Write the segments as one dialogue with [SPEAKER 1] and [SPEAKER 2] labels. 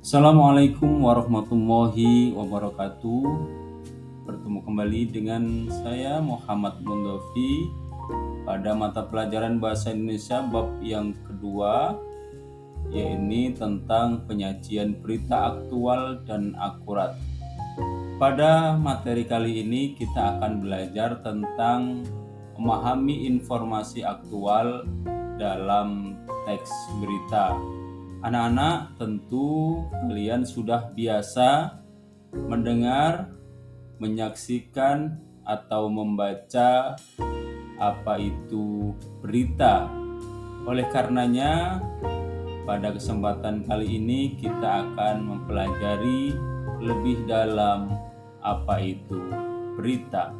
[SPEAKER 1] Assalamualaikum warahmatullahi wabarakatuh. Bertemu kembali dengan saya Muhammad Mundofi pada mata pelajaran Bahasa Indonesia bab yang kedua, yaitu tentang penyajian berita aktual dan akurat. Pada materi kali ini kita akan belajar tentang memahami informasi aktual dalam teks berita. Anak-anak, tentu kalian sudah biasa mendengar, menyaksikan, atau membaca apa itu berita. Oleh karenanya, pada kesempatan kali ini kita akan mempelajari lebih dalam apa itu berita.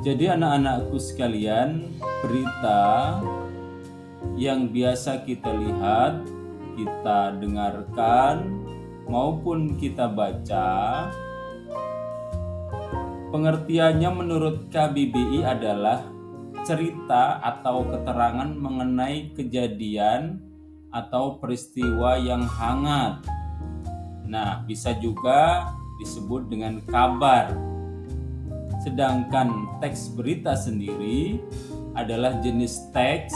[SPEAKER 1] Jadi anak-anakku sekalian, berita yang biasa kita lihat, kita dengarkan, maupun kita baca, pengertiannya menurut KBBI adalah cerita atau keterangan mengenai kejadian atau peristiwa yang hangat. Nah, bisa juga disebut dengan kabar. Sedangkan teks berita sendiri adalah jenis teks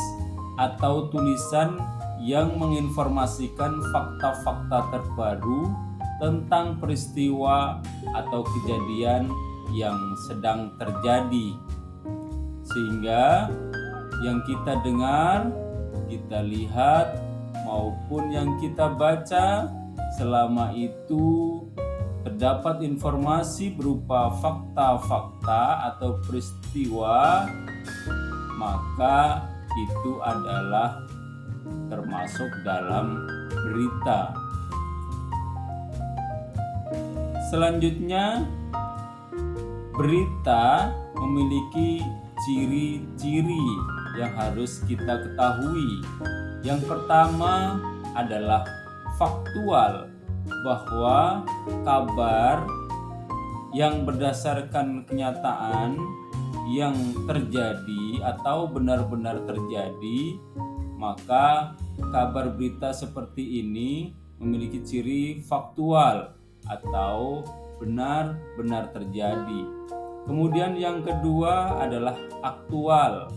[SPEAKER 1] atau tulisan yang menginformasikan fakta-fakta terbaru tentang peristiwa atau kejadian yang sedang terjadi. Sehingga yang kita dengar, kita lihat, maupun yang kita baca, selama itu terdapat informasi berupa fakta-fakta atau peristiwa, maka itu adalah termasuk dalam berita. Selanjutnya, berita memiliki ciri-ciri yang harus kita ketahui. Yang pertama adalah faktual, bahwa kabar yang berdasarkan kenyataan yang terjadi atau benar-benar terjadi, maka kabar berita seperti ini memiliki ciri faktual atau benar-benar terjadi. Kemudian yang kedua adalah aktual.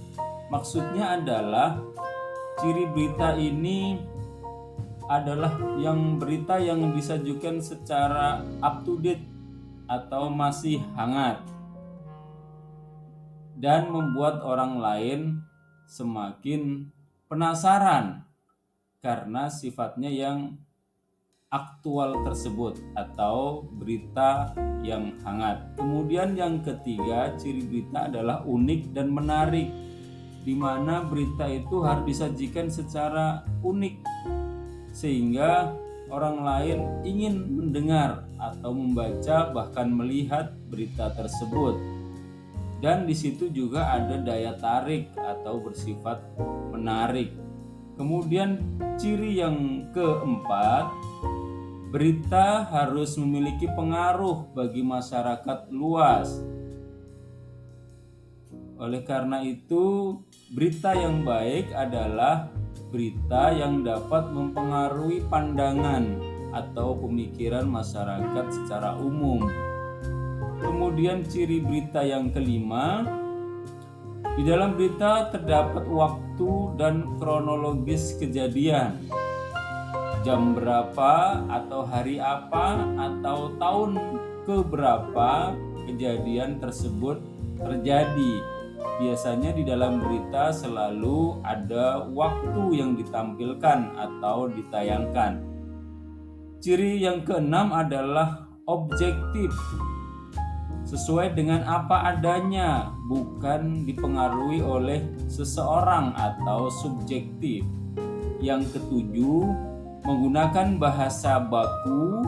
[SPEAKER 1] Maksudnya adalah ciri berita ini adalah berita yang disajikan secara up to date atau masih hangat dan membuat orang lain semakin penasaran karena sifatnya yang aktual tersebut atau berita yang hangat. Kemudian yang ketiga, ciri berita adalah unik dan menarik, di mana berita itu harus disajikan secara unik sehingga orang lain ingin mendengar atau membaca bahkan melihat berita tersebut. Dan di situ juga ada daya tarik atau bersifat menarik. Kemudian ciri yang keempat, berita harus memiliki pengaruh bagi masyarakat luas. Oleh karena itu, berita yang baik adalah berita yang dapat mempengaruhi pandangan atau pemikiran masyarakat secara umum. Kemudian ciri berita yang kelima, di dalam berita terdapat waktu dan kronologis kejadian. Jam berapa atau hari apa atau tahun keberapa kejadian tersebut terjadi. Biasanya di dalam berita selalu ada waktu yang ditampilkan atau ditayangkan. Ciri yang keenam adalah objektif, sesuai dengan apa adanya, bukan dipengaruhi oleh seseorang atau subjektif. Yang ketujuh, menggunakan bahasa baku,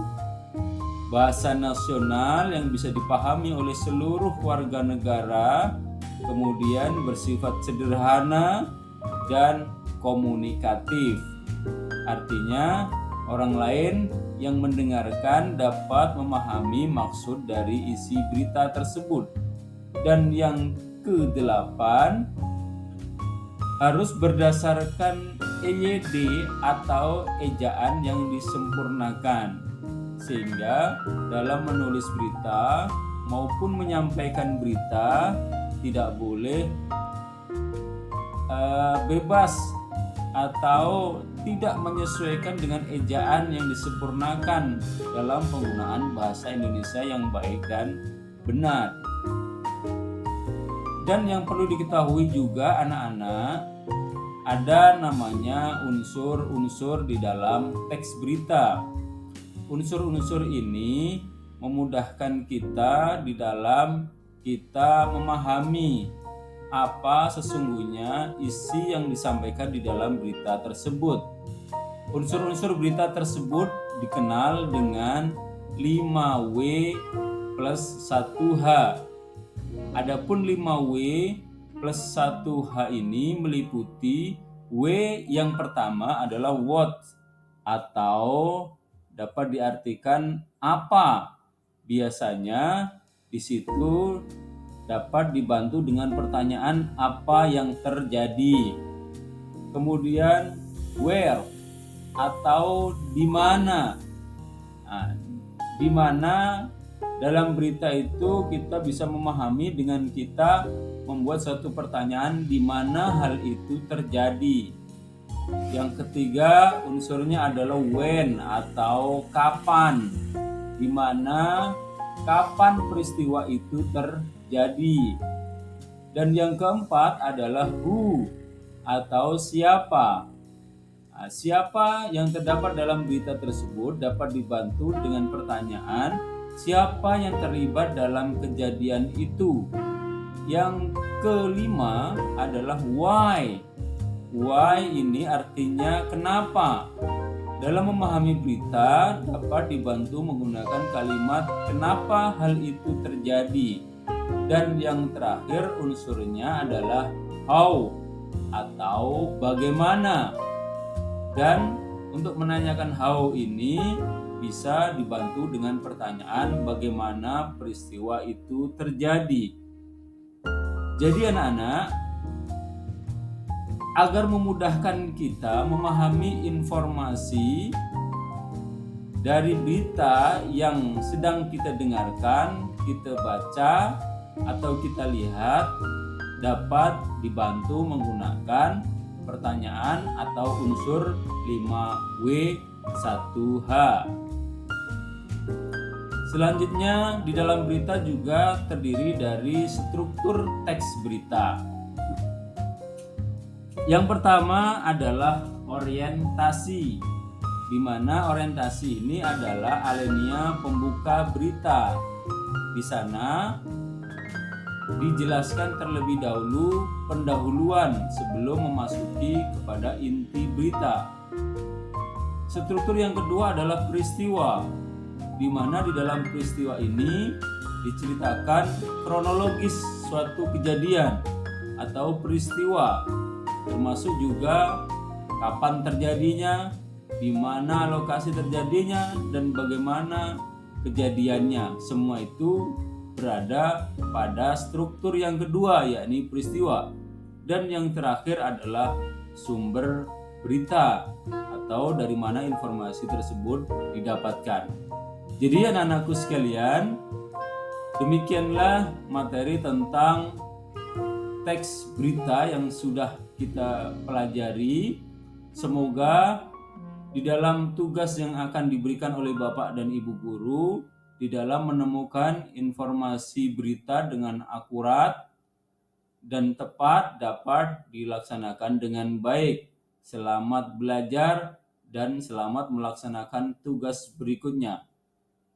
[SPEAKER 1] bahasa nasional yang bisa dipahami oleh seluruh warga negara, kemudian bersifat sederhana dan komunikatif. Artinya, orang lain yang mendengarkan dapat memahami maksud dari isi berita tersebut. Dan yang kedelapan, harus berdasarkan EYD atau ejaan yang disempurnakan. Sehingga dalam menulis berita maupun menyampaikan berita tidak boleh bebas atau tidak menyesuaikan dengan ejaan yang disempurnakan dalam penggunaan bahasa Indonesia yang baik dan benar. Dan yang perlu diketahui juga anak-anak, ada namanya unsur-unsur di dalam teks berita. Unsur-unsur ini memudahkan kita di dalam kita memahami apa sesungguhnya isi yang disampaikan di dalam berita tersebut. Unsur-unsur berita tersebut dikenal dengan 5W plus 1H. Adapun 5W plus 1H ini meliputi W yang pertama adalah what atau dapat diartikan apa. Biasanya di situ dapat dibantu dengan pertanyaan apa yang terjadi. Kemudian where atau di mana. Nah, di mana dalam berita itu kita bisa memahami dengan kita membuat satu pertanyaan di mana hal itu terjadi. Yang ketiga unsurnya adalah when atau kapan. Di mana kapan peristiwa itu terjadi. Dan yang keempat adalah who atau siapa. Nah, siapa yang terdapat dalam berita tersebut dapat dibantu dengan pertanyaan siapa yang terlibat dalam kejadian itu. Yang kelima adalah why. Why ini artinya kenapa. Dalam memahami berita dapat dibantu menggunakan kalimat kenapa hal itu terjadi. Dan yang terakhir unsurnya adalah how atau bagaimana. Dan untuk menanyakan how ini bisa dibantu dengan pertanyaan bagaimana peristiwa itu terjadi. Jadi anak-anak, agar memudahkan kita memahami informasi dari berita yang sedang kita dengarkan, kita baca, atau kita lihat, dapat dibantu menggunakan pertanyaan atau unsur 5W 1H. Selanjutnya di dalam berita juga terdiri dari struktur teks berita. Yang pertama adalah orientasi, di mana orientasi ini adalah alinea pembuka berita. Di sana dijelaskan terlebih dahulu pendahuluan sebelum memasuki kepada inti berita. Struktur yang kedua adalah peristiwa, di mana di dalam peristiwa ini diceritakan kronologis suatu kejadian atau peristiwa, termasuk juga kapan terjadinya, di mana lokasi terjadinya, dan bagaimana kejadiannya. Semua itu berada pada struktur yang kedua, yakni peristiwa. Dan yang terakhir adalah sumber berita atau dari mana informasi tersebut didapatkan. Jadi anak-anakku sekalian, demikianlah materi tentang teks berita yang sudah kita pelajari. Semoga di dalam tugas yang akan diberikan oleh Bapak dan Ibu guru di dalam menemukan informasi berita dengan akurat dan tepat dapat dilaksanakan dengan baik. Selamat belajar dan selamat melaksanakan tugas berikutnya.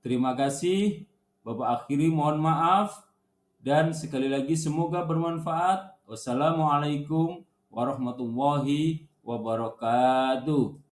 [SPEAKER 1] Terima kasih. Bapak akhiri mohon maaf dan sekali lagi semoga bermanfaat. Wassalamualaikum warahmatullahi wabarakatuh.